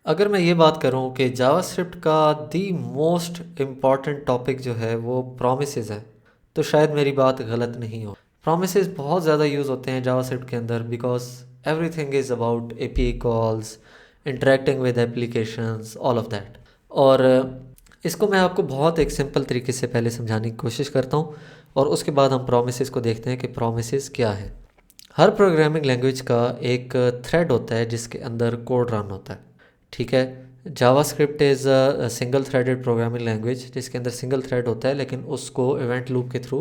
अगर मैं ये बात करूँ कि जावास्क्रिप्ट का दी मोस्ट इम्पॉर्टेंट टॉपिक जो है वो प्रोमिसेस है, तो शायद मेरी बात गलत नहीं हो। प्रोमिसेस बहुत ज़्यादा यूज़ होते हैं जावास्क्रिप्ट के अंदर because everything is about API calls, interacting with applications, all of that. और इसको मैं आपको बहुत एक सिंपल तरीके से पहले समझाने की कोशिश करता हूँ और उसके बाद हम प्रोमिसेस को देखते हैं कि प्रोमिसेस क्या है। हर प्रोग्रामिंग लैंग्वेज का एक थ्रेड होता है जिसके अंदर कोड रन होता है, ठीक है। JavaScript is a single threaded programming language जिसके अंदर सिंगल थ्रेड होता है, लेकिन उसको इवेंट लूप के थ्रू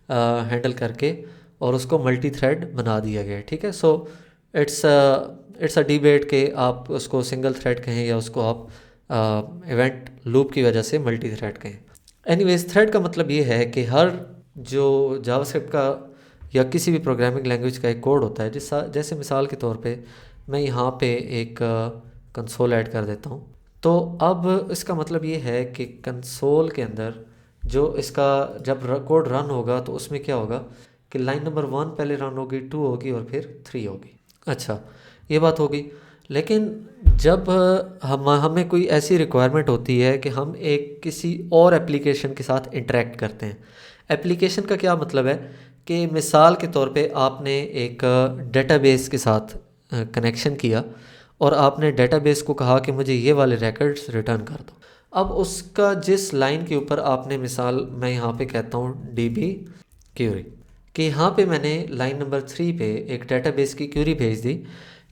हैंडल करके और उसको मल्टी थ्रेड बना दिया गया है, ठीक है। सो इट्स अ डिबेट कि आप उसको सिंगल थ्रेड कहें या उसको आप इवेंट लूप की वजह से मल्टी थ्रेड कहें। एनीवेज, थ्रेड का मतलब ये है कि हर जो जावास्क्रिप्ट का या किसी भी प्रोग्रामिंग लैंग्वेज का एक कोड होता है, जैसे मिसाल के तौर पे मैं यहाँ पे एक कंसोल ऐड कर देता हूँ। तो अब इसका मतलब ये है कि कंसोल के अंदर जो इसका जब कोड रन होगा तो उसमें क्या होगा कि लाइन नंबर 1 पहले रन होगी, 2 होगी और फिर 3 होगी। अच्छा, ये बात होगी। लेकिन जब हमें कोई ऐसी रिक्वायरमेंट होती है कि हम एक किसी और एप्लीकेशन के साथ इंटरेक्ट करते हैं। एप्लीकेशन का क्या मतलब है कि मिसाल के तौर पे आपने एक डेटाबेस के साथ कनेक्शन किया और आपने डेटाबेस को कहा कि मुझे ये वाले रिकॉर्ड्स रिटर्न कर दो। अब उसका जिस लाइन के ऊपर आपने, मिसाल मैं यहाँ पे कहता हूँ डीबी क्यूरी, कि यहाँ पे मैंने लाइन नंबर 3 पे एक डेटाबेस की क्यूरी भेज दी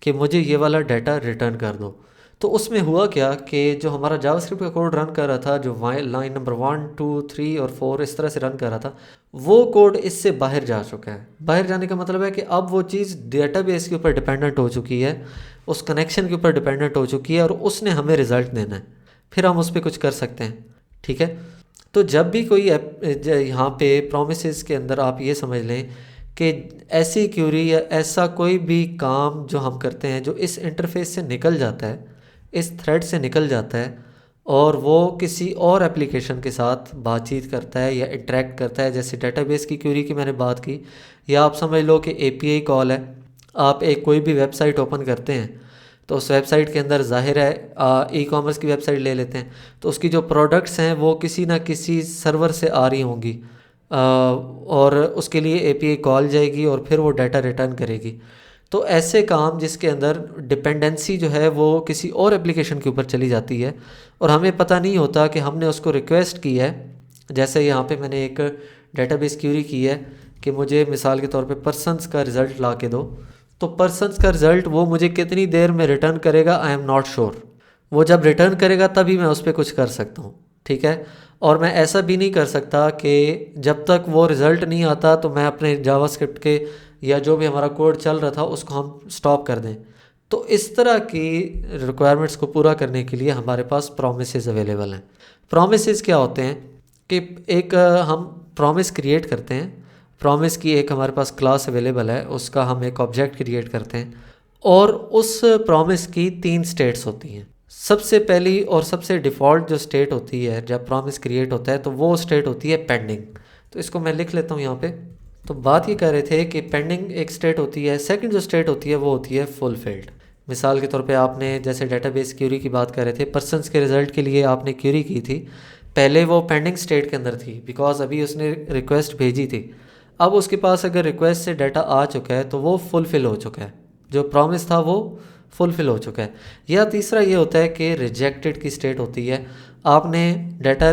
कि मुझे ये वाला डाटा रिटर्न कर दो। तो उसमें हुआ क्या कि जो हमारा जावास्क्रिप्ट का कोड रन कर रहा था, जो लाइन नंबर 1, 2, 3 और 4 इस तरह से रन कर रहा था, वो कोड इससे बाहर जा चुका है। बाहर जाने का मतलब है कि अब वो चीज़ डेटाबेस के ऊपर डिपेंडेंट हो चुकी है, उस कनेक्शन के ऊपर डिपेंडेंट हो चुकी है और उसने हमें रिज़ल्ट देना है, फिर हम उस पर कुछ कर सकते हैं, ठीक है। तो जब भी कोई यहाँ पे प्रोमिसेस के अंदर आप ये समझ लें कि ऐसी क्यूरी या ऐसा कोई भी काम जो हम करते हैं जो इस इंटरफेस से निकल जाता है, इस थ्रेड से निकल जाता है और वो किसी और एप्लीकेशन के साथ बातचीत करता है या इंटरेक्ट करता है, जैसे डेटाबेस की क्यूरी की मैंने बात की, या आप समझ लो कि एपीआई कॉल है। आप एक कोई भी वेबसाइट ओपन करते हैं तो उस वेबसाइट के अंदर ज़ाहिर है ई कॉमर्स की वेबसाइट ले लेते हैं, तो उसकी जो प्रोडक्ट्स हैं वो किसी ना किसी सर्वर से आ रही होंगी और उसके लिए एपीआई कॉल जाएगी और फिर वो डाटा रिटर्न करेगी। तो ऐसे काम जिसके अंदर डिपेंडेंसी जो है वो किसी और एप्लीकेशन के ऊपर चली जाती है और हमें पता नहीं होता कि हमने उसको रिक्वेस्ट की है। जैसे यहाँ पे मैंने एक डेटाबेस क्यूरी की है कि मुझे मिसाल के तौर पे पर्सन्स का रिज़ल्ट ला के दो, तो पर्सन्स का रिज़ल्ट वो मुझे कितनी देर में रिटर्न करेगा आई एम नॉट श्योर। वो जब रिटर्न करेगा तभी मैं उस पर कुछ कर सकता हूँ, ठीक है। और मैं ऐसा भी नहीं कर सकता कि जब तक वो रिज़ल्ट नहीं आता तो मैं अपने जावास्क्रिप्ट के या जो भी हमारा कोड चल रहा था उसको हम स्टॉप कर दें। तो इस तरह की रिक्वायरमेंट्स को पूरा करने के लिए हमारे पास प्रोमिसेस अवेलेबल हैं। प्रोमिसेस क्या होते हैं कि एक हम प्रॉमिस क्रिएट करते हैं। प्रॉमिस की एक हमारे पास क्लास अवेलेबल है, उसका हम एक ऑब्जेक्ट क्रिएट करते हैं और उस प्रॉमिस की 3 स्टेट्स होती हैं। सबसे पहली और सबसे डिफ़ॉल्ट जो स्टेट होती है जब प्रॉमिस क्रिएट होता है तो वो स्टेट होती है पेंडिंग। तो इसको मैं लिख लेता हूँ यहाँ पे। तो बात ये कर रहे थे कि पेंडिंग एक स्टेट होती है। सेकंड जो स्टेट होती है वो होती है फुलफिल्ड। मिसाल के तौर पे आपने जैसे डेटाबेस क्यूरी की बात कर रहे थे, पर्सन्स के रिज़ल्ट के लिए आपने क्यूरी की थी, पहले वो पेंडिंग स्टेट के अंदर थी बिकॉज अभी उसने रिक्वेस्ट भेजी थी। अब उसके पास अगर रिक्वेस्ट से डाटा आ चुका है तो वो फुलफ़िल हो चुका है, जो प्रॉमिस था वो फुलफ़िल हो चुका है। या तीसरा ये होता है कि रिजेक्टेड की स्टेट होती है। आपने डाटा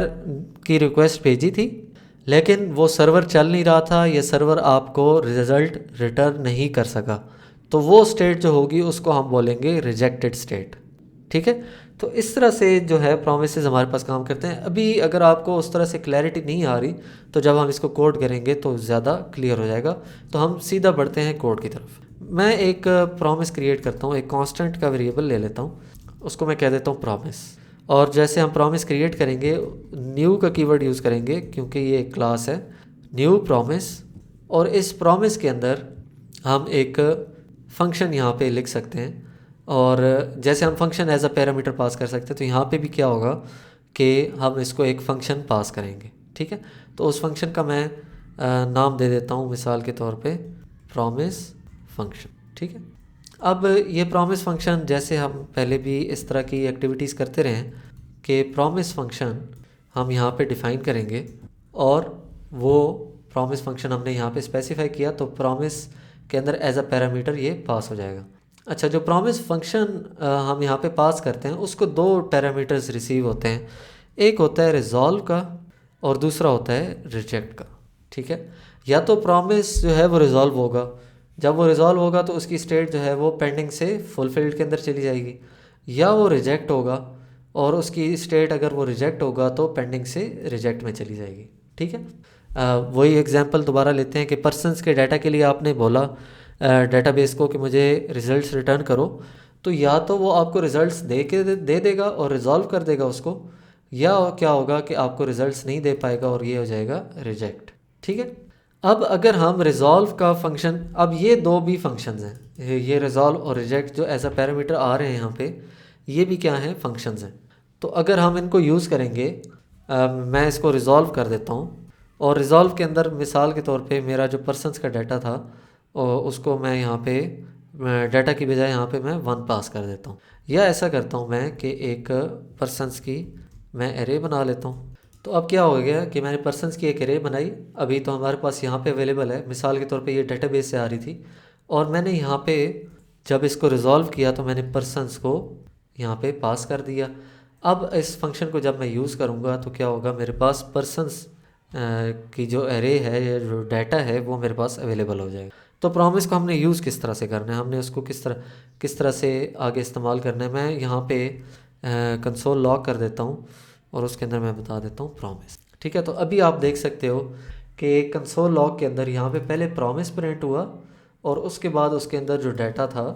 की रिक्वेस्ट भेजी थी लेकिन वो सर्वर चल नहीं रहा था, या सर्वर आपको रिज़ल्ट रिटर्न नहीं कर सका, तो वो स्टेट जो होगी उसको हम बोलेंगे रिजेक्टेड स्टेट, ठीक है। तो इस तरह से जो है प्रोमिसेस हमारे पास काम करते हैं। अभी अगर आपको उस तरह से क्लैरिटी नहीं आ रही तो जब हम इसको कोड करेंगे तो ज़्यादा क्लियर हो जाएगा। तो हम सीधा बढ़ते हैं कोड की तरफ। मैं एक प्रॉमिस क्रिएट करता हूँ, एक कांस्टेंट का वेरिएबल ले लेता हूँ, उसको मैं कह देता हूँ प्रॉमिस। और जैसे हम प्रॉमिस क्रिएट करेंगे, न्यू का कीवर्ड यूज़ करेंगे क्योंकि ये एक क्लास है, न्यू प्रॉमिस। और इस प्रॉमिस के अंदर हम एक फंक्शन यहाँ पे लिख सकते हैं और जैसे हम function as a parameter pass कर सकते हैं, तो यहाँ पे भी क्या होगा कि हम इसको एक फ़ंक्शन पास करेंगे, ठीक है। तो उस फंक्शन का मैं नाम दे देता हूँ मिसाल के तौर पे प्रॉमिस फंक्शन, ठीक है। अब ये प्रॉमिस फंक्शन, जैसे हम पहले भी इस तरह की एक्टिविटीज़ करते रहे हैं कि प्रॉमिस फंक्शन हम यहाँ पे डिफ़ाइन करेंगे और वो प्रॉमिस फंक्शन हमने यहाँ पे स्पेसिफाई किया तो प्रॉमिस के अंदर एज अ पैरामीटर ये पास हो जाएगा। अच्छा, जो प्रॉमिस फंक्शन हम यहाँ पे पास करते हैं उसको दो पैरामीटर्स रिसीव होते हैं, एक होता है रिजॉल्व का और दूसरा होता है रिजेक्ट का। ठीक है, या तो प्रॉमिस जो है वो रिजॉल्व होगा, जब वो रिजॉल्व होगा तो उसकी स्टेट जो है वो पेंडिंग से फुलफिल्ड के अंदर चली जाएगी, या वो रिजेक्ट होगा और उसकी स्टेट अगर वो रिजेक्ट होगा तो पेंडिंग से रिजेक्ट में चली जाएगी। ठीक है, वही एग्जांपल दोबारा लेते हैं कि पर्सनस के डाटा के लिए आपने बोला डेटाबेस को कि मुझे रिज़ल्ट्स रिटर्न करो, तो या तो वो आपको रिज़ल्ट्स दे देगा और रिजॉल्व कर देगा उसको, या क्या होगा कि आपको रिज़ल्ट्स नहीं दे पाएगा और ये हो जाएगा रिजेक्ट। ठीक है, अब अगर हम रिज़ॉल्व का फंक्शन, अब ये दो भी फंक्शंस हैं, ये रिज़ॉल्व और रिजेक्ट जो एज अ पैरामीटर आ रहे हैं यहाँ पे, ये भी क्या हैं, फंक्शंस हैं। तो अगर हम इनको यूज़ करेंगे, मैं इसको रिज़ॉल्व कर देता हूँ और रिज़ॉल्व के अंदर मिसाल के तौर पे मेरा जो पर्सनस का डाटा था और उसको मैं यहाँ पे डाटा की बजाय यहाँ पे मैं 1 पास कर देता हूँ, या ऐसा करता हूँ मैं कि एक पर्सनस की मैं एरे बना लेता हूँ। तो अब क्या हो गया कि मैंने पर्सनस की एक एरे बनाई, अभी तो हमारे पास यहाँ पे अवेलेबल है, मिसाल के तौर पे ये डेटाबेस से आ रही थी और मैंने यहाँ पे जब इसको रिज़ॉल्व किया तो मैंने पर्सनस को यहाँ पे पास कर दिया। अब इस फंक्शन को जब मैं यूज़ करूँगा तो क्या होगा, मेरे पास पर्सनस की जो एरे है या जो डाटा है वो मेरे पास अवेलेबल हो जाएगा। तो प्रॉमिस को हमने यूज़ किस तरह से करना है, हमने उसको किस तरह से आगे इस्तेमाल करना है, मैं यहाँ पे कंसोल लॉग कर देता हूँ और उसके अंदर मैं बता देता हूँ प्रॉमिस। ठीक है, तो अभी आप देख सकते हो कि कंसोल लॉग के अंदर यहाँ पे पहले प्रॉमिस प्रिंट हुआ और उसके बाद उसके अंदर जो डाटा था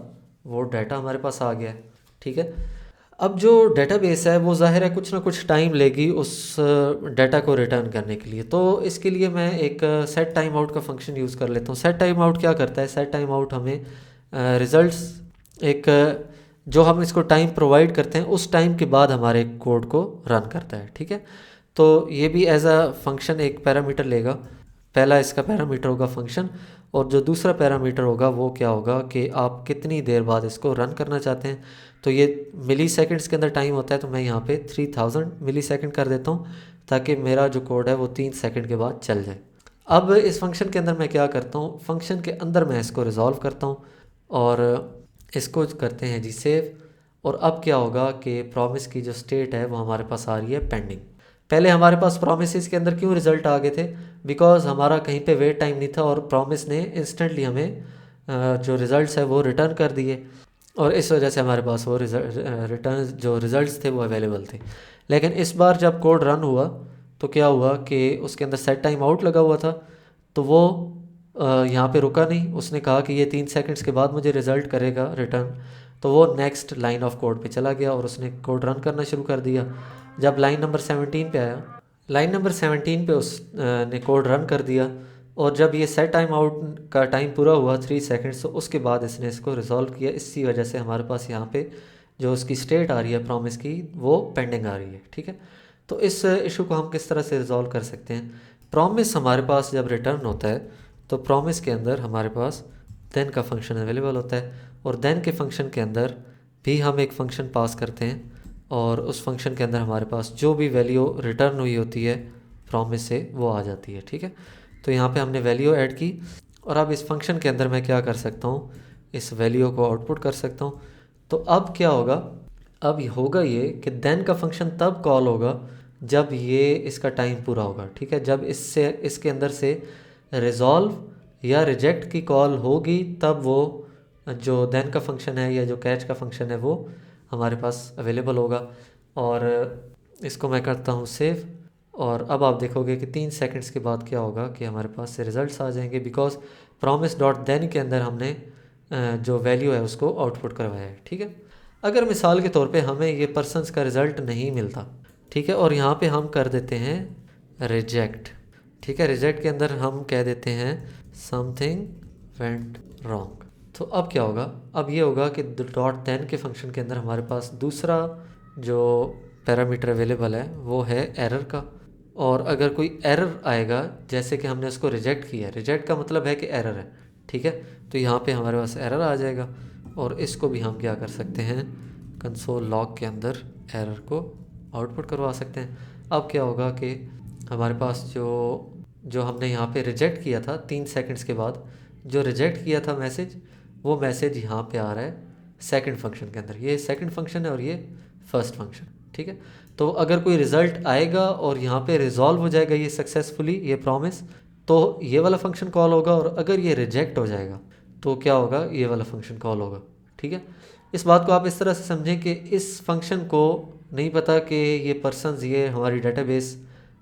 वो डाटा हमारे पास आ गया। ठीक है, अब जो डेटाबेस है वो ज़ाहिर है कुछ ना कुछ टाइम लेगी उस डाटा को रिटर्न करने के लिए, तो इसके लिए मैं एक सेट टाइम आउट का फंक्शन यूज़ कर लेता हूँ। सेट टाइम आउट क्या करता है, सेट टाइम आउट हमें रिज़ल्ट्स एक जो हम इसको टाइम प्रोवाइड करते हैं उस टाइम के बाद हमारे कोड को रन करता है। ठीक है, तो ये भी एज अ फंक्शन एक पैरामीटर लेगा, पहला इसका पैरामीटर होगा फंक्शन और जो दूसरा पैरामीटर होगा वो क्या होगा कि आप कितनी देर बाद इसको रन करना चाहते हैं। तो ये मिली सेकेंड्स के अंदर टाइम होता है, तो मैं यहाँ पे 3000 मिली सेकेंड कर देता हूँ ताकि मेरा जो कोड है वो 3 सेकेंड के बाद चल जाए। अब इस फंक्शन के अंदर मैं क्या करता हूँ, फंक्शन के अंदर मैं इसको रिजॉल्व करता हूँ और इसको करते हैं जी सेव। और अब क्या होगा कि प्रॉमिस की जो स्टेट है वो हमारे पास आ रही है पेंडिंग। पहले हमारे पास प्रॉमिसेस के अंदर क्यों रिज़ल्ट आ गए थे, बिकॉज हमारा कहीं पे वेट टाइम नहीं था और प्रॉमिस ने इंस्टेंटली हमें जो रिज़ल्ट्स है वो रिटर्न कर दिए और इस वजह से हमारे पास वो रिटर्न जो रिज़ल्ट्स थे वो अवेलेबल थे। लेकिन इस बार जब कोड रन हुआ तो क्या हुआ कि उसके अंदर सेट टाइम आउट लगा हुआ था, तो वो यहाँ पे रुका नहीं, उसने कहा कि ये 3 सेकंड्स के बाद मुझे रिज़ल्ट करेगा रिटर्न। तो वो नेक्स्ट लाइन ऑफ कोड पे चला गया और उसने कोड रन करना शुरू कर दिया। जब लाइन नंबर 17 पे आया, लाइन नंबर 17 पे उस ने कोड रन कर दिया और जब ये सेट टाइम आउट का टाइम पूरा हुआ 3 सेकंड्स, तो उसके बाद इसने इसको रिज़ॉल्व किया। इसी वजह से हमारे पास यहाँ पे जो उसकी स्टेट आ रही है प्रॉमिस की वो पेंडिंग आ रही है। ठीक है, तो इस इशू को हम किस तरह से रिज़ॉल्व कर सकते हैं, प्रॉमिस हमारे पास जब रिटर्न होता है तो प्रॉमिस के अंदर हमारे पास देन का फंक्शन अवेलेबल होता है और देन के फंक्शन के अंदर भी हम एक फ़ंक्शन पास करते हैं और उस फंक्शन के अंदर हमारे पास जो भी वैल्यू रिटर्न हुई होती है प्रॉमिस से वो आ जाती है। ठीक है, तो यहाँ पे हमने वैल्यू ऐड की और अब इस फंक्शन के अंदर मैं क्या कर सकता हूँ, इस वैल्यू को आउटपुट कर सकता हूँ। तो अब क्या होगा, अब होगा ये कि देन का फंक्शन तब कॉल होगा जब ये इसका टाइम पूरा होगा। ठीक है, जब इससे इसके अंदर से रिज़ॉल्व या रिजेक्ट की कॉल होगी तब वो जो देन का फंक्शन है या जो कैच का फंक्शन है वो हमारे पास अवेलेबल होगा। और इसको मैं करता हूँ सेव और अब आप देखोगे कि 3 सेकंड्स के बाद क्या होगा कि हमारे पास से रिज़ल्ट्स आ जाएंगे, बिकॉज प्रॉमिस डॉट देन के अंदर हमने जो वैल्यू है उसको आउटपुट करवाया है। ठीक है, अगर मिसाल के तौर पे हमें ये पर्सनस का रिज़ल्ट नहीं मिलता, ठीक है, और यहाँ पे हम कर देते हैं रिजेक्ट। ठीक है, रिजेक्ट के अंदर हम कह देते हैं समथिंग वेंट रॉन्ग। तो अब क्या होगा, अब ये होगा कि डॉट देन के फंक्शन के अंदर हमारे पास दूसरा जो पैरामीटर अवेलेबल है वो है एरर का, और अगर कोई एरर आएगा जैसे कि हमने उसको रिजेक्ट किया, रिजेक्ट का मतलब है कि एरर है। ठीक है, तो यहाँ पे हमारे पास एरर आ जाएगा और इसको भी हम क्या कर सकते हैं, कंसोल लॉग के अंदर एरर को आउटपुट करवा सकते हैं। अब क्या होगा कि हमारे पास जो जो हमने यहाँ पे रिजेक्ट किया था 3 सेकंड्स के बाद, जो रिजेक्ट किया था मैसेज, वो मैसेज यहाँ पे आ रहा है सेकंड फंक्शन के अंदर। ये सेकंड फंक्शन है और ये फर्स्ट फंक्शन, ठीक है। तो अगर कोई रिज़ल्ट आएगा और यहाँ पे रिजॉल्व हो जाएगा ये सक्सेसफुली, ये प्रॉमिस, तो ये वाला फंक्शन कॉल होगा। और अगर ये रिजेक्ट हो जाएगा तो क्या होगा, ये वाला फंक्शन कॉल होगा, ठीक है। इस बात को आप इस तरह से समझें कि इस फंक्शन को नहीं पता कि ये पर्सन्स, ये हमारी डेटाबेस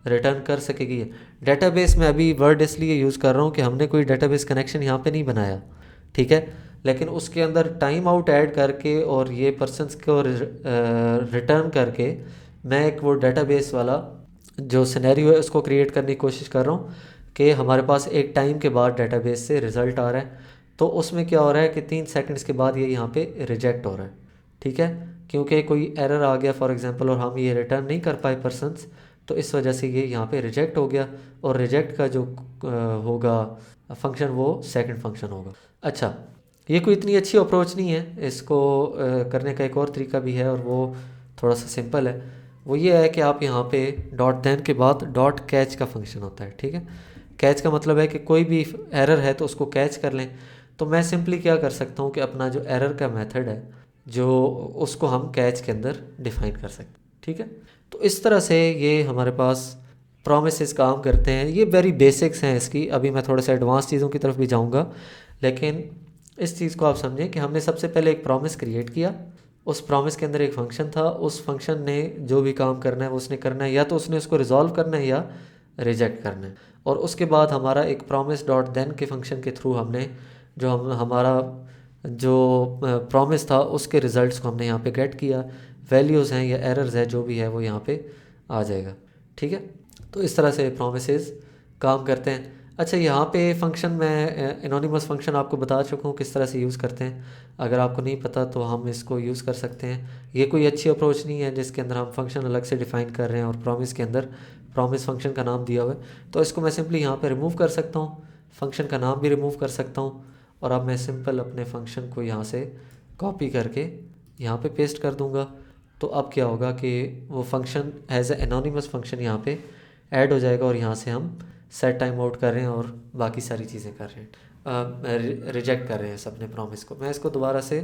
रिटर्न कर सकेगी। डेटाबेस में अभी वर्ड इसलिए यूज़ कर रहा हूँ कि हमने कोई डेटाबेस कनेक्शन यहाँ पे नहीं बनाया, ठीक है। लेकिन उसके अंदर टाइम आउट ऐड करके और ये पर्सन्स को रिटर्न करके मैं एक वो डेटाबेस वाला जो सिनेरियो है उसको क्रिएट करने की कोशिश कर रहा हूँ कि हमारे पास एक टाइम के बाद डेटाबेस से रिज़ल्ट आ रहा है। तो उसमें क्या हो रहा है कि 3 सेकंड्स के बाद ये यहाँ पे रिजेक्ट हो रहा है, ठीक है, क्योंकि कोई एरर आ गया फॉर एग्जांपल और हम ये रिटर्न नहीं कर पाए पर्सन्स, तो इस वजह से ये यहाँ पे रिजेक्ट हो गया। और रिजेक्ट का जो होगा फंक्शन वो सेकंड फंक्शन होगा। अच्छा, ये कोई इतनी अच्छी अप्रोच नहीं है, इसको करने का एक और तरीका भी है और वो थोड़ा सा सिंपल है। वो ये है कि आप यहाँ पे डॉट देन के बाद डॉट कैच का फंक्शन होता है, ठीक है। कैच का मतलब है कि कोई भी एरर है तो उसको कैच कर लें। तो मैं सिंपली क्या कर सकता हूँ कि अपना जो एरर का मेथड है जो उसको हम कैच के अंदर डिफ़ाइन कर सकते हैं, ठीक है। तो इस तरह से ये हमारे पास प्रोमिसेस काम करते हैं। ये वेरी बेसिक्स हैं इसकी, अभी मैं थोड़े से एडवांस चीज़ों की तरफ भी जाऊँगा, लेकिन इस चीज़ को आप समझें कि हमने सबसे पहले एक प्रॉमिस क्रिएट किया, उस प्रॉमिस के अंदर एक फंक्शन था, उस फंक्शन ने जो भी काम करना है वो उसने करना है, या तो उसने उसको रिजॉल्व करना है या रिजेक्ट करना है। और उसके बाद हमारा एक प्रॉमिस डॉट देन के फंक्शन के थ्रू हमने जो हमारा जो प्रॉमिस था उसके रिज़ल्ट्स को हमने यहाँ पे गेट किया, वैल्यूज़ हैं या एरर्स है जो भी है वो यहाँ पे आ जाएगा, ठीक है। तो इस तरह से प्रोमिसेस काम करते हैं। अच्छा, यहाँ पे फंक्शन मैं एनोनिमस फंक्शन आपको बता चुका हूँ किस तरह से यूज़ करते हैं। अगर आपको नहीं पता तो हम इसको यूज़ कर सकते हैं। ये कोई अच्छी अप्रोच नहीं है जिसके अंदर हम फंक्शन अलग से डिफ़ाइन कर रहे हैं और प्रॉमिस के अंदर प्रॉमिस फंक्शन का नाम दिया हुआ है। तो इसको मैं सिंपली यहाँ पे रिमूव कर सकता हूँ, फंक्शन का नाम भी रिमूव कर सकता हूँ, और अब मैं सिंपल अपने फंक्शन को यहाँ से कॉपी करके यहाँ पे पेस्ट कर दूँगा। तो अब क्या होगा कि वो function as a anonymous function यहाँ पे ऐड हो जाएगा और यहाँ से हम सेट टाइम आउट कर रहे हैं और बाकी सारी चीज़ें कर रहे हैं, रिजेक्ट कर रहे हैं अपने प्रॉमिस को। मैं इसको दोबारा से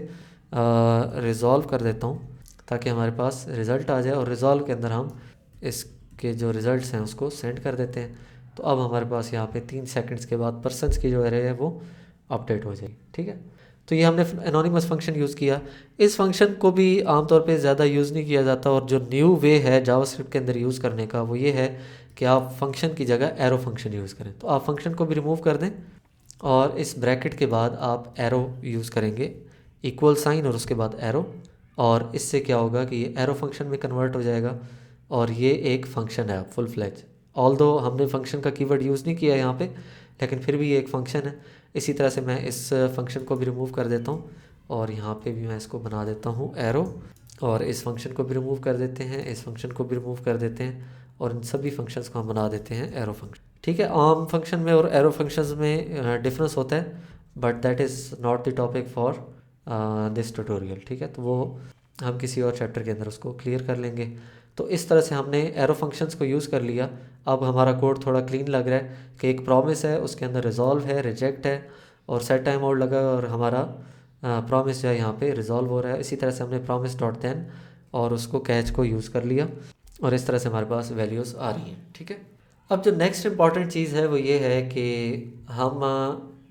रिज़ॉल्व कर देता हूँ ताकि हमारे पास रिज़ल्ट आ जाए, और रिज़ॉल्व के अंदर हम इसके जो रिज़ल्ट्स हैं उसको सेंड कर देते हैं। तो अब हमारे पास यहाँ पे 3 सेकंड्स के बाद पर्सन्स की जो एरे है वो अपडेट हो जाएगी, ठीक है। तो ये हमने एनोनिमस फंक्शन यूज़ किया। इस फंक्शन को भी आमतौर पे ज़्यादा यूज़ नहीं किया जाता, और जो न्यू वे है जावास्क्रिप्ट के अंदर यूज़ करने का वो ये है कि आप फंक्शन की जगह एरो फंक्शन यूज़ करें। तो आप फंक्शन को भी रिमूव कर दें और इस ब्रैकेट के बाद आप एरो यूज़ करेंगे, इक्वल साइन और उसके बाद एरो, और इससे क्या होगा कि ये एरो फंक्शन में कन्वर्ट हो जाएगा और ये एक फ़ंक्शन है फुल फ्लैज। ऑल्दो हमने फंक्शन का कीवर्ड यूज़ नहीं किया यहाँ पे, लेकिन फिर भी ये एक फ़ंक्शन है। इसी तरह से मैं इस फंक्शन को भी रिमूव कर देता हूँ और यहाँ पे भी मैं इसको बना देता हूँ एरो, और इस फंक्शन को भी रिमूव कर देते हैं, इस फंक्शन को भी रिमूव कर देते हैं, और इन सभी फंक्शंस को हम बना देते हैं एरो फंक्शन, ठीक है। आम फंक्शन में और एरो फंक्शंस में डिफरेंस होता है, but that is not the topic for this tutorial, ठीक है। तो वो हम किसी और चैप्टर के अंदर उसको क्लियर कर लेंगे। तो इस तरह से हमने एरो फंक्शंस को यूज़ कर लिया। अब हमारा कोड थोड़ा क्लीन लग रहा है कि एक प्रॉमिस है, उसके अंदर रिजॉल्व है, रिजेक्ट है और सेट टाइम आउट लगा, और हमारा प्रॉमिस जो है यहाँ पे रिजॉल्व हो रहा है। इसी तरह से हमने प्रॉमिस डॉट देन और उसको कैच को यूज़ कर लिया, और इस तरह से हमारे पास वैल्यूज़ आ रही हैं, ठीक है। अब जो नेक्स्ट इंपॉर्टेंट चीज़ है वो ये है कि हम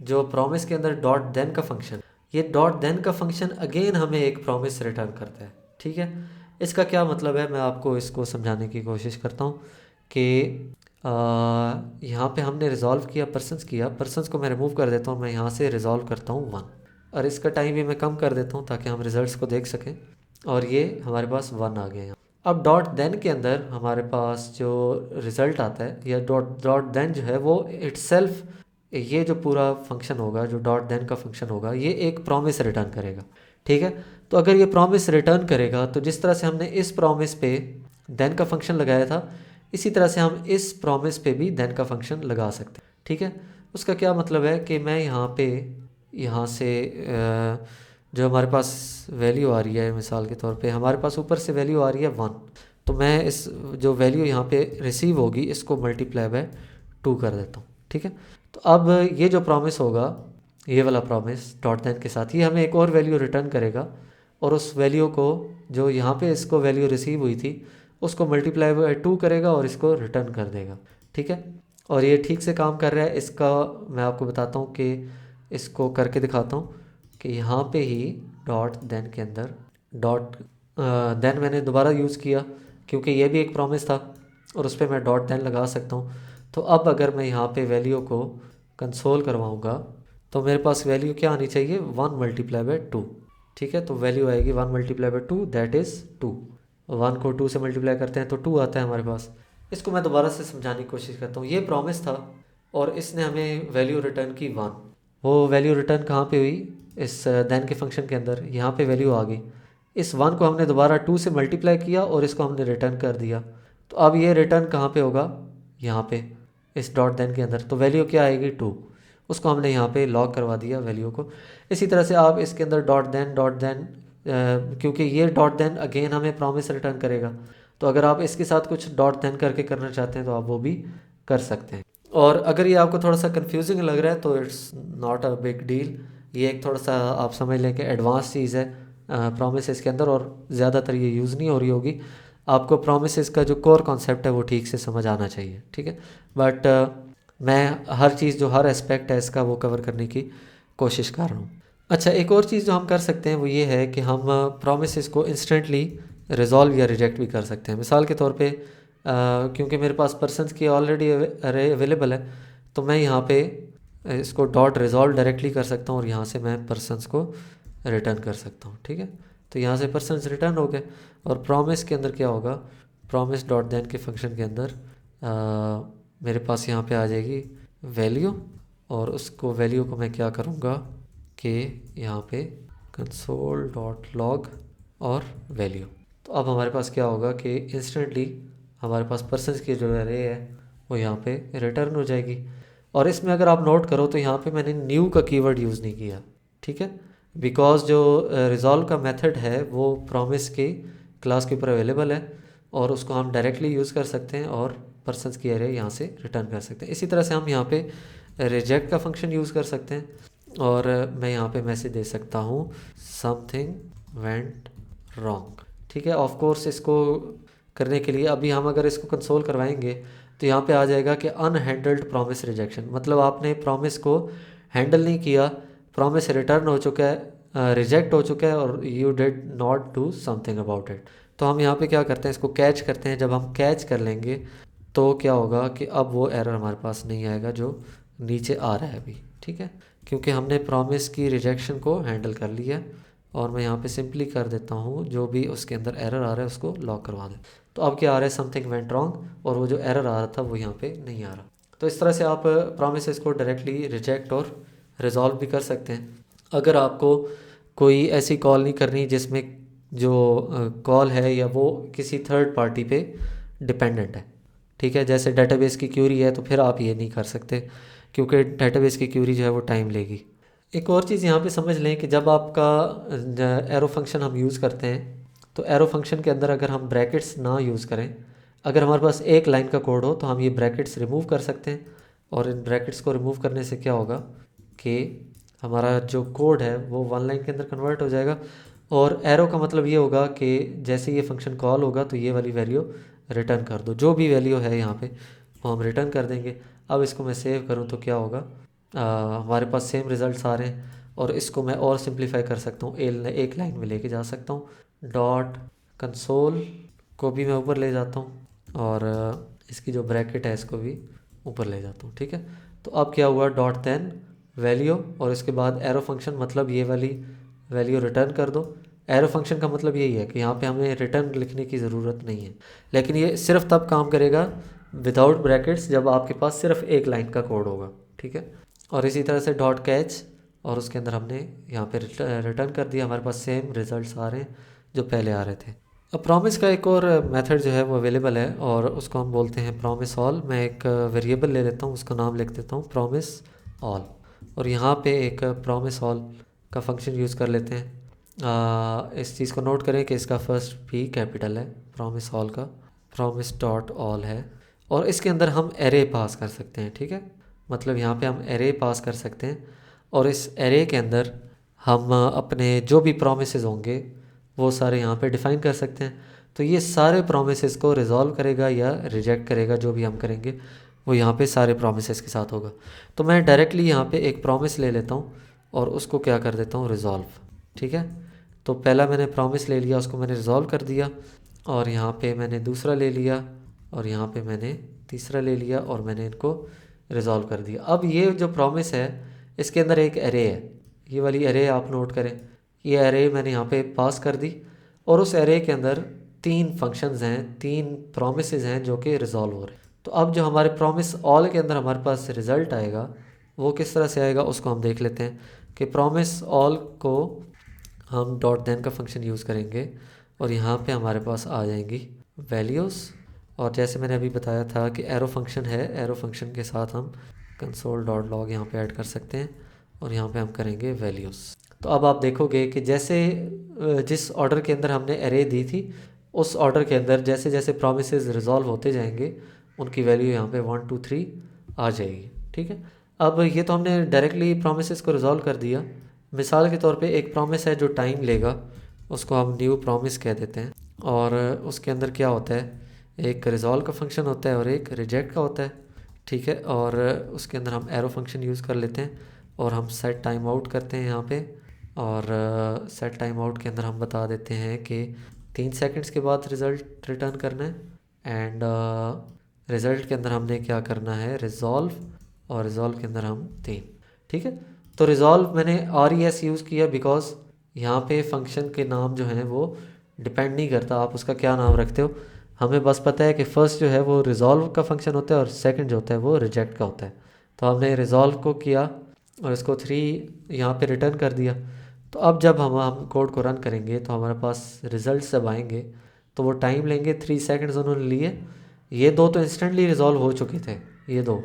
जो प्रॉमिस के अंदर डॉट देन का फंक्शन, ये डॉट देन का फंक्शन अगेन हमें एक प्रॉमिस रिटर्न करता है, ठीक है। इसका क्या मतलब है, मैं आपको इसको समझाने की कोशिश करता हूँ कि यहाँ पे हमने रिज़ॉल्व किया, पर्सन्स को मैं रिमूव कर देता हूँ, मैं यहाँ से रिज़ॉल्व करता हूँ 1, और इसका टाइम भी मैं कम कर देता हूँ ताकि हम रिज़ल्ट्स को देख सकें, और ये हमारे पास 1 आ गया यहाँ। अब डॉट देन के अंदर हमारे पास जो रिज़ल्ट आता है, या डॉट देन जो है वो इट्सेल्फ, ये जो पूरा फंक्शन होगा, जो डॉट देन का फंक्शन होगा, ये एक प्रॉमिस रिटर्न करेगा, ठीक है। तो अगर ये प्रॉमिस रिटर्न करेगा तो जिस तरह से हमने इस प्रॉमिस पे देन का फंक्शन लगाया था, इसी तरह से हम इस प्रॉमिस पे भी देन का फंक्शन लगा सकते हैं, ठीक है। उसका क्या मतलब है कि मैं यहाँ पे यहाँ से जो हमारे पास वैल्यू आ रही है, मिसाल के तौर पे हमारे पास ऊपर से वैल्यू आ रही है 1, तो मैं इस जो वैल्यू यहाँ पे रिसीव होगी इसको मल्टीप्लाई बाय 2 कर देता हूँ, ठीक है। तो अब ये जो प्रॉमिस होगा, ये वाला प्रॉमिस डॉट देन के साथ, ये हमें एक और वैल्यू रिटर्न करेगा और उस वैल्यू को जो यहाँ पे इसको वैल्यू रिसीव हुई थी उसको मल्टीप्लाई बाय 2 करेगा और इसको रिटर्न कर देगा, ठीक है। और ये ठीक से काम कर रहा है। इसका मैं आपको बताता हूँ कि इसको करके दिखाता हूँ कि यहाँ पे ही डॉट देन के अंदर डॉट देन मैंने दोबारा यूज़ किया क्योंकि ये भी एक प्रॉमिस था और उस पर मैं डॉट देन लगा सकता हूँ। तो अब अगर मैं यहाँ पे वैल्यू को कंसोल करवाऊँगा तो मेरे पास वैल्यू क्या आनी चाहिए, 1 मल्टीप्लाई बाय 2, ठीक है। तो वैल्यू आएगी 1 मल्टीप्लाई बाय 2, दैट इज़ 2। 1 को 2 से मल्टीप्लाई करते हैं तो 2 आता है हमारे पास। इसको मैं दोबारा से समझाने की कोशिश करता हूँ। ये प्रॉमिस था और इसने हमें वैल्यू रिटर्न की 1। वो वैल्यू रिटर्न कहाँ पे हुई, इस देन के फंक्शन के अंदर, यहाँ पे वैल्यू आ गई। इस 1 को हमने दोबारा 2 से मल्टीप्लाई किया और इसको हमने रिटर्न कर दिया। तो अब ये रिटर्न कहाँ पे होगा, यहाँ पे इस डॉट देन के अंदर। तो वैल्यू क्या आएगी 2, उसको हमने यहाँ पे लॉक करवा दिया वैल्यू को। इसी तरह से आप इसके अंदर डॉट देन क्योंकि ये डॉट देन अगेन हमें प्रॉमिस रिटर्न करेगा, तो अगर आप इसके साथ कुछ डॉट देन करके करना चाहते हैं तो आप वो भी कर सकते हैं। और अगर ये आपको थोड़ा सा कंफ्यूजिंग लग रहा है तो it's not a big deal, ये एक थोड़ा सा आप समझ लें कि एडवांस चीज़ है प्रोमिसेस के अंदर, और ज़्यादातर ये यूज़ नहीं हो रही होगी। आपको प्रोमिसेस का जो कोर कॉन्सेप्ट है वो ठीक से समझ आना चाहिए, ठीक है। बट मैं हर चीज़ जो हर एस्पेक्ट है इसका वो कवर करने की कोशिश कर रहा हूँ। अच्छा, एक और चीज़ जो हम कर सकते हैं वो ये है कि हम प्रोमिसेस को इंस्टेंटली रिजॉल्व या रिजेक्ट भी कर सकते हैं। मिसाल के तौर पे क्योंकि मेरे पास पर्सनस की ऑलरेडी अरे अवेलेबल है, तो मैं यहाँ पे इसको डॉट रिजॉल्व डायरेक्टली कर सकता हूँ और यहाँ से मैं पर्सनस को रिटर्न कर सकता हूँ, ठीक है। तो यहाँ से पर्सनस रिटर्न हो गए और प्रॉमिस के अंदर क्या होगा, प्रॉमिस डॉट देन के फंक्शन के अंदर मेरे पास यहाँ पे आ जाएगी वैल्यू, और उसको वैल्यू को मैं क्या करूँगा कि यहाँ पे कंसोल डॉट लॉग और वैल्यू। तो अब हमारे पास क्या होगा कि इंस्टेंटली हमारे पास पर्सनस की जो एरे है वो यहाँ पे रिटर्न हो जाएगी। और इसमें अगर आप नोट करो तो यहाँ पे मैंने न्यू का कीवर्ड यूज़ नहीं किया, ठीक है, बिकॉज जो रिजॉल्व का मेथड है वो प्रॉमिस के क्लास के ऊपर अवेलेबल है और उसको हम डायरेक्टली यूज़ कर सकते हैं और पर्सनस की एरे यहाँ से रिटर्न कर सकते हैं। इसी तरह से हम यहाँ पे रिजेक्ट का फंक्शन यूज़ कर सकते हैं और मैं यहाँ पे मैसेज दे सकता हूँ समथिंग वेंट रॉन्ग, ठीक है। ऑफ कोर्स इसको करने के लिए अभी हम अगर इसको कंसोल करवाएंगे तो यहाँ पे आ जाएगा कि अनहैंडल्ड प्रॉमिस रिजेक्शन, मतलब आपने प्रॉमिस को हैंडल नहीं किया, प्रॉमिस रिटर्न हो चुका है, रिजेक्ट हो चुका है और you did not do something about it. तो हम यहाँ पे क्या करते हैं, इसको कैच करते हैं। जब हम कैच कर लेंगे तो क्या होगा कि अब वो एरर हमारे पास नहीं आएगा जो नीचे आ रहा है अभी, ठीक है, क्योंकि हमने प्रॉमिस की रिजेक्शन को हैंडल कर लिया। और मैं यहाँ पे सिंपली कर देता हूँ जो भी उसके अंदर एरर आ रहा है उसको लॉक करवा दें। तो अब क्या आ रहा है, समथिंग वेंट रॉन्ग, और वो जो एरर आ रहा था वो यहाँ पे नहीं आ रहा। तो इस तरह से आप प्रॉमिसेस को डायरेक्टली रिजेक्ट और रिजॉल्व भी कर सकते हैं। अगर आपको कोई ऐसी कॉल नहीं करनी जिसमें जो कॉल है या वो किसी थर्ड पार्टी पे डिपेंडेंट है, ठीक है, जैसे डेटाबेस की क्यूरी है, तो फिर आप ये नहीं कर सकते क्योंकि डेटाबेस की क्यूरी जो है वो टाइम लेगी। एक और चीज़ यहाँ पे समझ लें कि जब आपका एरो फंक्शन हम यूज़ करते हैं तो एरो फंक्शन के अंदर अगर हम ब्रैकेट्स ना यूज़ करें, अगर हमारे पास एक लाइन का कोड हो तो हम ये ब्रैकेट्स रिमूव कर सकते हैं। और इन ब्रैकेट्स को रिमूव करने से क्या होगा कि हमारा जो कोड है वो वन लाइन के अंदर कन्वर्ट हो जाएगा। और एरो का मतलब ये होगा कि जैसे ये फंक्शन कॉल होगा तो ये वाली वैल्यू रिटर्न कर दो, जो भी वैल्यू है यहाँ पे वो हम रिटर्न कर देंगे। अब इसको मैं सेव करूँ तो क्या होगा, हमारे पास सेम रिज़ल्ट्स आ रहे हैं। और इसको मैं और सिंप्लीफाई कर सकता हूँ, एक लाइन में लेके जा सकता हूँ। डॉट कंसोल को भी मैं ऊपर ले जाता हूँ और इसकी जो ब्रैकेट है इसको भी ऊपर ले जाता हूँ, ठीक है। तो अब क्या हुआ, डॉट देन वैल्यू और इसके बाद एरो फंक्शन, मतलब ये वाली वैल्यू रिटर्न कर दो। एरो फंक्शन का मतलब यही है कि यहाँ पे हमें रिटर्न लिखने की ज़रूरत नहीं है, लेकिन ये सिर्फ तब काम करेगा विदाउट ब्रैकेट्स जब आपके पास सिर्फ एक लाइन का कोड होगा, ठीक है। और इसी तरह से डॉट कैच, और उसके अंदर हमने यहाँ पे रिटर्न कर दिया, हमारे पास सेम रिजल्ट्स आ रहे हैं जो पहले आ रहे थे। अब प्रॉमिस का एक और मेथड जो है वो अवेलेबल है और उसको हम बोलते हैं प्रॉमिस ऑल। मैं एक वेरिएबल ले लेता हूँ, उसका नाम लिख देता हूँ प्रॉमिस ऑल, और यहाँ पे एक प्रॉमिस ऑल का फंक्शन यूज़ कर लेते हैं। इस चीज़ को नोट करें कि इसका फर्स्ट भी कैपिटल है, प्रॉमिस ऑल का, प्रॉमिस डॉट ऑल है। और इसके अंदर हम एरे पास कर सकते हैं, ठीक है, मतलब यहाँ पे हम एरे पास कर सकते हैं और इस एरे के अंदर हम अपने जो भी प्रोमिसेस होंगे वो सारे यहाँ पे डिफ़ाइन कर सकते हैं। तो ये सारे प्रोमिसेस को रिजॉल्व करेगा या रिजेक्ट करेगा, जो भी हम करेंगे वो यहाँ पे सारे प्रोमिसेस के साथ होगा। तो मैं डायरेक्टली यहाँ पे एक प्रॉमिस ले लेता हूँ और उसको क्या कर देता हूँ, रिज़ॉल्व, ठीक है। तो पहला मैंने प्रॉमिस ले लिया, उसको मैंने रिज़ॉल्व कर दिया, और यहाँ पे मैंने दूसरा ले लिया, और यहाँ पे मैंने तीसरा ले लिया, और मैंने इनको रिज़ॉल्व कर दिया। अब ये जो प्रॉमिस है इसके अंदर एक एरे है, ये वाली एरे आप नोट करें, ये एरे मैंने यहाँ पे पास कर दी, और उस एरे के अंदर 3 फंक्शंस हैं, 3 प्रोमिसेस हैं जो कि रिज़ॉल्व हो रहे हैं। तो अब जो हमारे प्रॉमिस ऑल के अंदर हमारे पास रिज़ल्ट आएगा वो किस तरह से आएगा उसको हम देख लेते हैं। कि प्रॉमिस ऑल को हम डॉट देन का फंक्शन यूज़ करेंगे और यहाँ पे हमारे पास आ जाएंगी वैल्यूज़, और जैसे मैंने अभी बताया था कि एरो फंक्शन है, एरो फंक्शन के साथ हम कंसोल डॉट लॉग यहाँ पे ऐड कर सकते हैं और यहाँ पे हम करेंगे वैल्यूज़। तो अब आप देखोगे कि जैसे जिस ऑर्डर के अंदर हमने एरे दी थी उस ऑर्डर के अंदर जैसे जैसे प्रोमिसेस रिजॉल्व होते जाएंगे उनकी वैल्यू यहाँ पे 1 2 3 आ जाएगी, ठीक है। अब ये तो हमने डायरेक्टली प्रोमिसेस को रिजॉल्व कर दिया। मिसाल के तौर पे एक प्रॉमिस है जो टाइम लेगा, उसको हम न्यू प्रॉमिस कह देते हैं, और उसके अंदर क्या होता है, एक रिजॉल्व का फंक्शन होता है और एक रिजेक्ट का होता है, ठीक है। और उसके अंदर हम एरो फंक्शन यूज़ कर लेते हैं और हम सेट टाइम आउट करते हैं यहाँ पे, और सेट टाइम आउट के अंदर हम बता देते हैं कि 3 सेकंड्स के बाद रिज़ल्ट रिटर्न करना है, एंड रिज़ल्ट के अंदर हमने क्या करना है, रिज़ॉल्व, और रिज़ॉल्व के अंदर हम 3, ठीक है। तो रिज़ॉल्व मैंने RES यूज़ किया बिकॉज यहाँ पे फंक्शन के नाम जो हैं वो डिपेंड नहीं करता आप उसका क्या नाम रखते हो, हमें बस पता है कि फ़र्स्ट जो है वो रिज़ॉल्व का फंक्शन होता है और सेकंड जो होता है वो रिजेक्ट का होता है। तो हमने रिज़ॉल्व को किया और इसको 3 यहाँ पे रिटर्न कर दिया। तो अब जब हम कोड को रन करेंगे तो हमारे पास रिज़ल्ट जब आएंगे तो वो टाइम लेंगे, 3 सेकंड्स उन्होंने लिए। ये दो तो इंस्टेंटली रिज़ॉल्व हो चुके थे ये दो,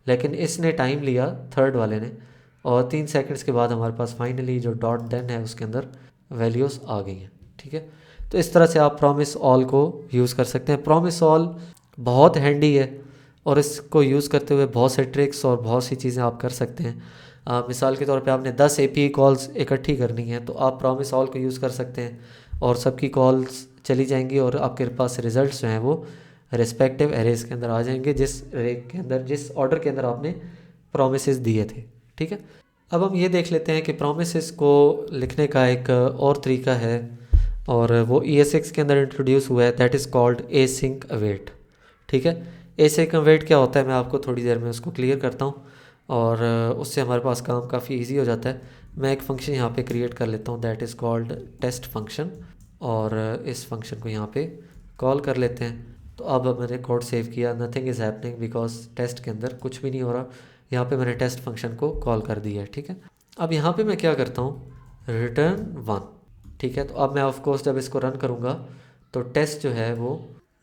लेकिन इसने टाइम लिया थर्ड वाले ने, और 3 सेकंड्स के बाद हमारे पास फाइनली जो डॉट देन है उसके अंदर वैल्यूज़ आ गई हैं, ठीक है। तो इस तरह से आप प्रॉमिस ऑल को यूज़ कर सकते हैं। प्रॉमिस ऑल बहुत हैंडी है और इसको यूज़ करते हुए बहुत से ट्रिक्स और बहुत सी चीज़ें आप कर सकते हैं। मिसाल के तौर पे आपने 10 API कॉल्स इकट्ठी करनी है तो आप प्रॉमिस ऑल को यूज़ कर सकते हैं और सबकी कॉल्स चली जाएंगी और आपके पास रिजल्ट्स जो हैं वो रिस्पेक्टिव एरेज के अंदर आ जाएंगे, जिस एरे के अंदर, जिस ऑर्डर के अंदर आपने प्रोमिसेस दिए थे, ठीक है। अब हम ये देख लेते हैं कि प्रोमिसेस को लिखने का एक और तरीका है और वो ES6 के अंदर इंट्रोड्यूस हुआ है, that is called async await, ठीक है। एसिंक अवेट क्या होता है मैं आपको थोड़ी देर में उसको क्लियर करता हूँ और उससे हमारे पास काम काफ़ी इजी हो जाता है। मैं एक फ़ंक्शन यहाँ पे क्रिएट कर लेता हूँ that is called test function, और इस फंक्शन को यहाँ पे कॉल कर लेते हैं। तो अब मैंने कोड सेव किया, nothing is happening because test के अंदर कुछ भी नहीं हो रहा। यहाँ पे मैंने टेस्ट फंक्शन को कॉल कर दिया है, ठीक है। अब यहाँ पे मैं क्या करता हूँ, रिटर्न 1, ठीक है। तो अब मैं ऑफ कोर्स जब इसको रन करूँगा तो टेस्ट जो है वो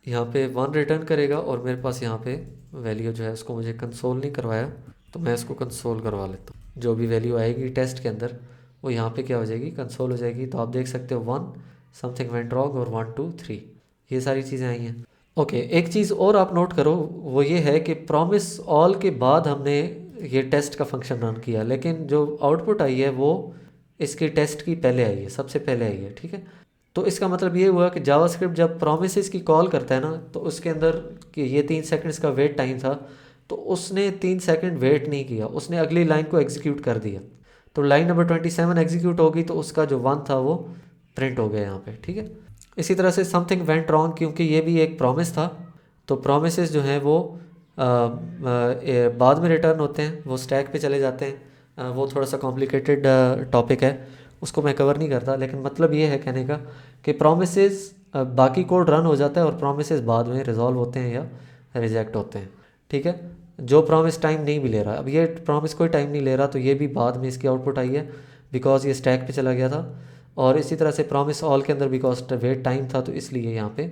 यहाँ पे 1 रिटर्न करेगा और मेरे पास यहाँ पे वैल्यू जो है उसको मुझे कंसोल नहीं करवाया तो मैं इसको कंसोल करवा लेता हूँ। जो भी वैल्यू आएगी टेस्ट के अंदर वो यहाँ पे क्या हो जाएगी, कंसोल हो जाएगी। तो आप देख सकते हो 1 समथिंग वेंट रॉन्ग और 1 2 3 ये सारी चीज़ें आई हैं। ओके, एक चीज़ और आप नोट करो वो ये है कि प्रॉमिस ऑल के बाद हमने ये टेस्ट का फंक्शन रन किया, लेकिन जो आउटपुट आई है वो इसकी टेस्ट की पहले आई है, सबसे पहले आई है, ठीक है। तो इसका मतलब ये हुआ कि जावास्क्रिप्ट जब प्रोमिसेस की कॉल करता है ना तो उसके अंदर कि ये 3 सेकंड्स का वेट टाइम था तो उसने 3 सेकंड वेट नहीं किया, उसने अगली लाइन को एग्जीक्यूट कर दिया। तो लाइन नंबर 27 एग्जीक्यूट होगी तो उसका जो 1 था वो प्रिंट हो गया यहाँ पे, ठीक है। इसी तरह से समथिंग वेंट रॉन्ग, क्योंकि ये भी एक प्रॉमिस था तो प्रोमिसेस जो हैं वो बाद में रिटर्न होते हैं, वो स्टैक पे चले जाते हैं। वो थोड़ा सा कॉम्प्लिकेटेड टॉपिक है, उसको मैं कवर नहीं करता, लेकिन मतलब ये है कहने का कि प्रोमिसेस बाकी कोड रन हो जाता है और प्रोमिसेस बाद में रिजॉल्व होते हैं या रिजेक्ट होते हैं, ठीक है। जो प्रॉमिस टाइम नहीं भी ले रहा, अब ये प्रॉमिस कोई टाइम नहीं ले रहा तो ये भी बाद में इसकी आउटपुट आई है बिकॉज ये स्टैक पे चला गया था। और इसी तरह से प्रॉमिस ऑल के अंदर बिकॉज वेट टाइम था तो इसलिए यहाँ पे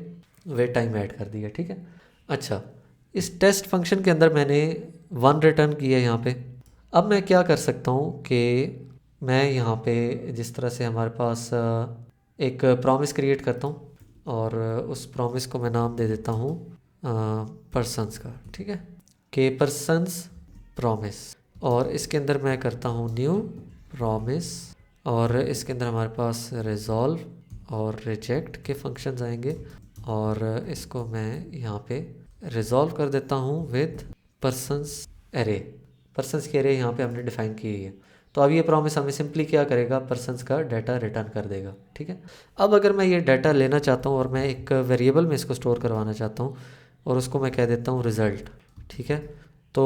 वेट टाइम ऐड कर दिया, ठीक है। अच्छा, इस टेस्ट फंक्शन के अंदर मैंने 1 रिटर्न किया यहाँ पे। अब मैं क्या कर सकता हूँ कि मैं यहाँ पे जिस तरह से हमारे पास एक प्रॉमिस क्रिएट करता हूँ और उस प्रॉमिस को मैं नाम दे देता हूँ पर्सन्स का, ठीक है, के पर्सन्स प्रॉमिस। और इसके अंदर मैं करता हूँ न्यू प्रॉमिस, और इसके अंदर हमारे पास रिजॉल्व और रिजेक्ट के फंक्शंस आएंगे, और इसको मैं यहाँ पे रिजॉल्व कर देता हूँ विद पर्सन्स एरे। पर्सन्स की एरे यहाँ पे हमने डिफाइन की हुई है। तो अब ये प्रॉमिस हमें सिंपली क्या करेगा, पर्सन्स का डाटा रिटर्न कर देगा, ठीक है। अब अगर मैं ये डाटा लेना चाहता हूँ और मैं एक वेरिएबल में इसको स्टोर करवाना चाहता हूँ और उसको मैं कह देता हूँ रिज़ल्ट, ठीक है। तो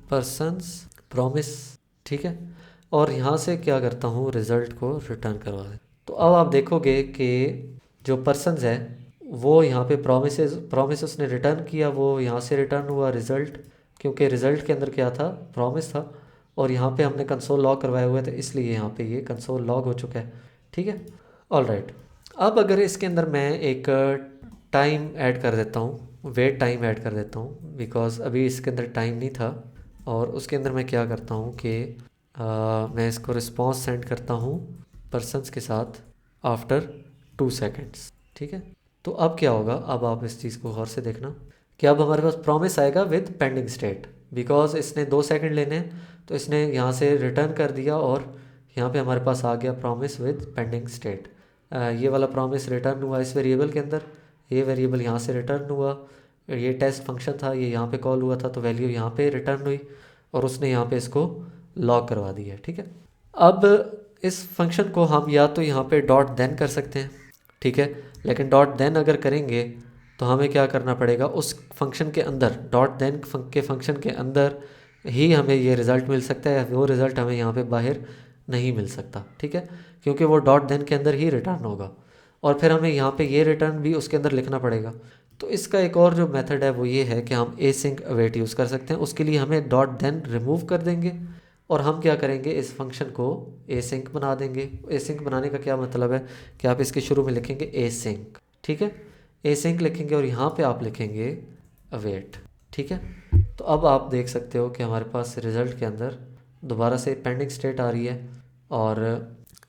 पर्सन्स प्रॉमिस, ठीक है, और यहाँ से क्या करता हूँ, रिज़ल्ट को रिटर्न करवा दे। तो अब आप देखोगे कि जो पर्सन्स है वो यहाँ पे प्रॉमिस उसने रिटर्न किया, वो यहाँ से रिटर्न हुआ रिज़ल्ट, क्योंकि रिज़ल्ट के अंदर क्या था, प्रॉमिस था, और यहाँ पे हमने कंसोल लॉग करवाए हुए थे, इसलिए यहाँ पे ये कंसोल लॉग हो चुका है, ठीक है। All right. अब अगर इसके अंदर मैं एक टाइम ऐड कर देता हूँ, वेट टाइम ऐड कर देता हूँ, बिकॉज अभी इसके अंदर टाइम नहीं था, और उसके अंदर मैं क्या करता हूँ कि मैं इसको रिस्पॉन्स सेंड करता हूँ पर्सन्स के साथ आफ्टर 2 सेकेंड्स, ठीक है। तो अब क्या होगा, अब आप इस चीज़ को गौर से देखना कि अब हमारे पास प्रॉमिस आएगा विद पेंडिंग स्टेट, बिकॉज इसने 2 सेकंड लेने हैं, तो इसने यहाँ से रिटर्न कर दिया और यहाँ पे हमारे पास आ गया प्रॉमिस विद पेंडिंग स्टेट। ये वाला प्रॉमिस रिटर्न हुआ इस वेरिएबल के अंदर, ये वेरिएबल यहाँ से रिटर्न हुआ, ये टेस्ट फंक्शन था, ये यहाँ पे कॉल हुआ था, तो वैल्यू यहाँ पे रिटर्न हुई और उसने यहाँ पे इसको लॉग करवा दिया, ठीक है। अब इस फंक्शन को हम या तो यहाँ पे डॉट देन कर सकते हैं, ठीक है, लेकिन डॉट देन अगर करेंगे तो हमें क्या करना पड़ेगा, उस फंक्शन के अंदर डॉट देन के फंक्शन के अंदर ही हमें ये रिज़ल्ट मिल सकता है, वो रिज़ल्ट हमें यहाँ पे बाहर नहीं मिल सकता, ठीक है, क्योंकि वो डॉट देन के अंदर ही रिटर्न होगा, और फिर हमें यहाँ पे ये रिटर्न भी उसके अंदर लिखना पड़ेगा। तो इसका एक और जो मेथड है वो ये है कि हम एसिंक अवेट यूज़ कर सकते हैं। उसके लिए हमें डॉट देन रिमूव कर देंगे और हम क्या करेंगे, इस फंक्शन को एसिंक बना देंगे। एसिंक बनाने का क्या मतलब है कि आप इसके शुरू में लिखेंगे एसिंक, ठीक है, एसिंक लिखेंगे और यहाँ पे आप लिखेंगे अवेट, ठीक है। तो अब आप देख सकते हो कि हमारे पास रिज़ल्ट के अंदर दोबारा से पेंडिंग स्टेट आ रही है और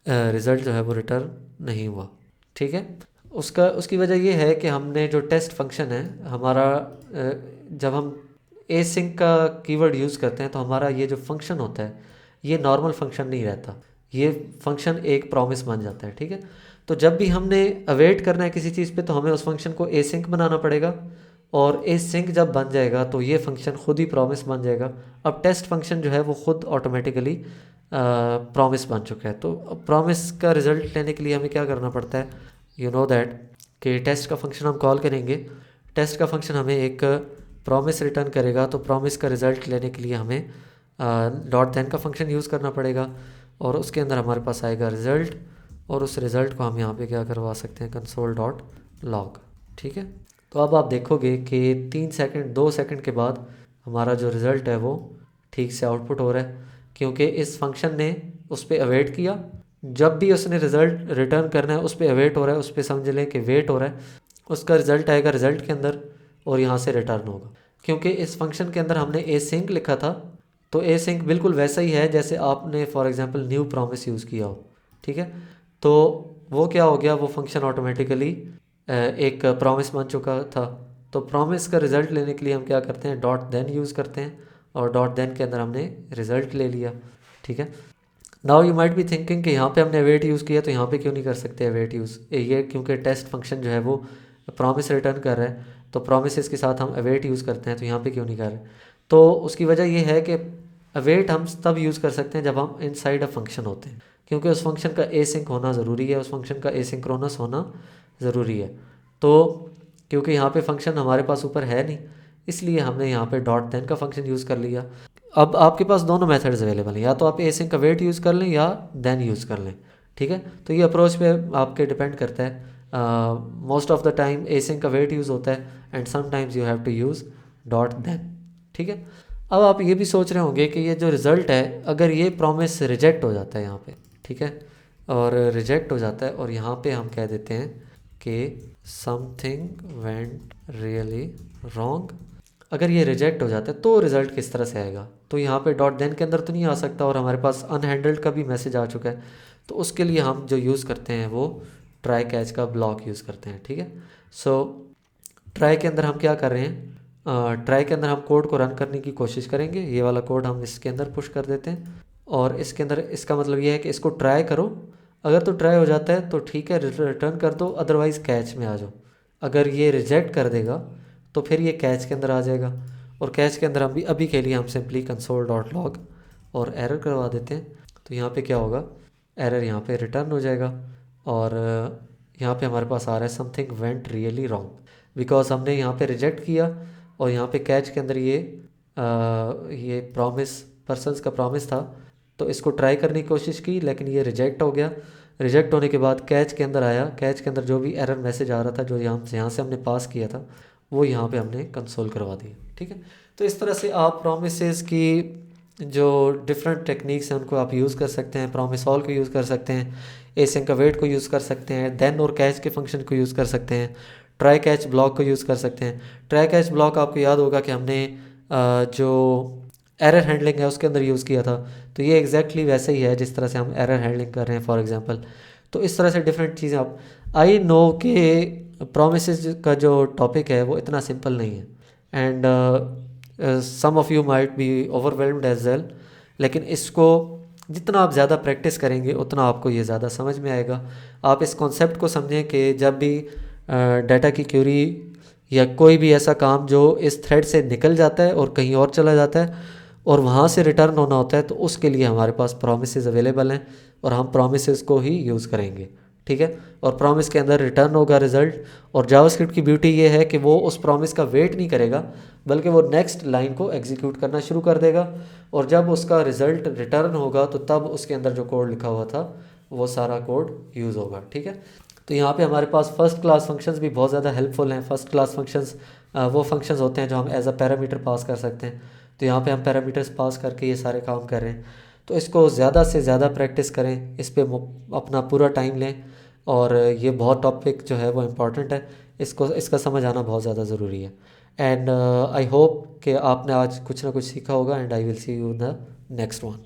रिज़ल्ट जो है वो रिटर्न नहीं हुआ, ठीक है। उसकी वजह ये है कि हमने जो टेस्ट फंक्शन है हमारा, जब हम एसिंक का कीवर्ड यूज़ करते हैं तो हमारा ये जो फंक्शन होता है ये नॉर्मल फंक्शन नहीं रहता, ये फंक्शन एक प्रॉमिस बन जाता है, ठीक है। तो जब भी हमने अवेट करना है किसी चीज़ पे तो हमें उस फंक्शन को एसिंक बनाना पड़ेगा, और एसिंक जब बन जाएगा तो ये फंक्शन खुद ही प्रॉमिस बन जाएगा। अब टेस्ट फंक्शन जो है वो खुद ऑटोमेटिकली प्रॉमिस बन चुका है। तो प्रॉमिस का रिज़ल्ट लेने के लिए हमें क्या करना पड़ता है, यू नो दैट कि टेस्ट का फंक्शन हम कॉल करेंगे, टेस्ट का फंक्शन हमें एक प्रॉमिस रिटर्न करेगा, तो प्रॉमिस का रिज़ल्ट लेने के लिए हमें डॉट देन का फंक्शन यूज़ करना पड़ेगा, और उसके अंदर हमारे पास आएगा रिज़ल्ट, और उस रिज़ल्ट को हम यहाँ पे क्या करवा सकते हैं, कंसोल डॉट लॉग, ठीक है। तो अब आप देखोगे कि 2 सेकंड के बाद हमारा जो रिज़ल्ट है वो ठीक से आउटपुट हो रहा है, क्योंकि इस फंक्शन ने उस पर अवेट किया, जब भी उसने रिज़ल्ट रिटर्न करना है उस पर अवेट हो रहा है, उस पर समझ लें कि वेट हो रहा है, उसका रिज़ल्ट आएगा रिज़ल्ट के अंदर और यहाँ से रिटर्न होगा। क्योंकि इस फंक्शन के अंदर हमने एसिंक लिखा था, तो एसिंक बिल्कुल वैसा ही है जैसे आपने for example new promise use किया हो, ठीक है। तो वो क्या हो गया, वो फंक्शन ऑटोमेटिकली एक प्रॉमिस बन चुका था। तो प्रॉमिस का रिज़ल्ट लेने के लिए हम क्या करते हैं, डॉट देन यूज़ करते हैं, और डॉट देन के अंदर हमने रिज़ल्ट ले लिया, ठीक है। Now you might be thinking कि यहाँ पे हमने अवेट यूज़ किया तो यहाँ पे क्यों नहीं कर सकते अवेट यूज़, ये क्योंकि टेस्ट फंक्शन जो है वो प्रॉमिस रिटर्न कर रहा है, तो प्रॉमिसेस के साथ हम अवेट यूज़ करते हैं, तो यहाँ पे क्यों नहीं कर रहे। तो उसकी वजह ये है कि अवेट हम तब यूज़ कर सकते हैं जब हम इनसाइड अ फंक्शन होते हैं, क्योंकि उस फंक्शन का एसिंक होना ज़रूरी है, उस फंक्शन का एसिंक्रोनस होना ज़रूरी है। तो क्योंकि यहाँ पे फंक्शन हमारे पास ऊपर है नहीं, इसलिए हमने यहाँ पे डॉट देन का फंक्शन यूज़ कर लिया। अब आपके पास दोनों मेथड्स अवेलेबल हैं, या तो आप एसिंक का वेट यूज़ कर लें या देन यूज़ कर लें, ठीक है। तो ये अप्रोच पे आपके डिपेंड करता है। Most of the time async का वेट यूज़ होता है and sometimes you have to use dot then, ठीक है। अब आप ये भी सोच रहे होंगे कि ये जो रिज़ल्ट है अगर ये प्रॉमिस रिजेक्ट हो जाता है यहाँ पे, ठीक है, और रिजेक्ट हो जाता है और यहाँ पे हम कह देते हैं कि समथिंग वेंट रियली रॉन्ग, अगर ये रिजेक्ट हो जाता है तो रिज़ल्ट किस तरह से आएगा। तो यहाँ पे डॉट देन के अंदर तो नहीं आ सकता, और हमारे पास अनहैंडल्ड का भी मैसेज आ चुका है। तो उसके लिए हम जो यूज़ करते हैं वो ट्राई कैच का ब्लॉक यूज़ करते हैं, ठीक है। सो ट्राई के अंदर हम क्या कर रहे हैं, ट्राई के अंदर हम कोड को रन करने की कोशिश करेंगे। ये वाला कोड हम इसके अंदर पुश कर देते हैं, और इसके अंदर इसका मतलब ये है कि इसको ट्राई करो, अगर तो ट्राई हो जाता है तो ठीक है रिटर्न कर दो, अदरवाइज़ कैच में आ जाओ। अगर ये रिजेक्ट कर देगा तो फिर ये कैच के अंदर आ जाएगा, और कैच के अंदर हम भी अभी के लिए हम सिंपली कंसोल डॉट लॉग और एरर करवा देते हैं। तो यहाँ पे क्या होगा, एरर यहाँ पे रिटर्न हो जाएगा, और यहाँ पे हमारे पास आ रहा है something went really wrong, because हमने यहाँ पे रिजेक्ट किया, और यहाँ पे कैच के अंदर ये प्रॉमिस पर्सन्स का प्रॉमिस था, तो इसको ट्राई करने की कोशिश की लेकिन ये रिजेक्ट हो गया। रिजेक्ट होने के बाद कैच के अंदर आया, कैच के अंदर जो भी एरर मैसेज आ रहा था जो यहाँ से हमने पास किया था वो यहाँ पे हमने कंसोल करवा दिया, ठीक है। तो इस तरह से आप प्रोमिसेस की जो डिफरेंट टेक्निक्स हैं उनको आप यूज़ कर सकते हैं। प्रोमिस ऑल को यूज़ कर सकते हैं, एसिंक अवेट को यूज़ कर सकते हैं, देन और कैच के फंक्शन को यूज़ कर सकते हैं, ट्राई कैच ब्लॉक को यूज़ कर सकते हैं। ट्राई कैच ब्लॉक आपको याद होगा कि हमने जो एरर हैंडलिंग है उसके अंदर यूज़ किया था, तो ये एग्जैक्टली वैसे ही है जिस तरह से हम एरर हैंडलिंग कर रहे हैं फॉर एग्जांपल। तो इस तरह से डिफरेंट चीज़ें आप, आई नो कि प्रोमिसेस का जो टॉपिक है वो इतना सिंपल नहीं है, and some of you might be overwhelmed as well, लेकिन इसको जितना आप ज़्यादा प्रैक्टिस करेंगे उतना आपको ये ज़्यादा समझ में आएगा। आप इस कॉन्सेप्ट को समझें कि जब भी डाटा की क्यूरी या कोई भी ऐसा काम जो इस थ्रेड से निकल जाता है और कहीं और चला जाता है और वहाँ से रिटर्न होना होता है, तो उसके लिए हमारे पास प्रोमिसेस अवेलेबल हैं और हम प्रोमिसेस को ही यूज़ करेंगे, ठीक है। और प्रॉमिस के अंदर रिटर्न होगा रिज़ल्ट, और जावास्क्रिप्ट की ब्यूटी ये है कि वो उस प्रॉमिस का वेट नहीं करेगा बल्कि वो नेक्स्ट लाइन को एग्जीक्यूट करना शुरू कर देगा, और जब उसका रिज़ल्ट रिटर्न होगा तो तब उसके अंदर जो कोड लिखा हुआ था वो सारा कोड यूज़ होगा, ठीक है। तो यहाँ पे हमारे पास फर्स्ट क्लास फंक्शंस भी बहुत ज़्यादा हेल्पफुल हैं। फर्स्ट क्लास फंक्शंस वो फंक्शंस होते हैं जो हम एज अ पैरामीटर पास कर सकते हैं। तो यहाँ पे हम पैरामीटर्स पास करके ये सारे काम कर रहे हैं। तो इसको ज़्यादा से ज़्यादा प्रैक्टिस करें, इस पर अपना पूरा टाइम लें, और ये बहुत टॉपिक जो है वो इम्पॉर्टेंट है, इसका समझ आना बहुत ज़्यादा ज़रूरी है। एंड आई होप कि आपने आज कुछ ना कुछ सीखा होगा, and I will see you in the next one.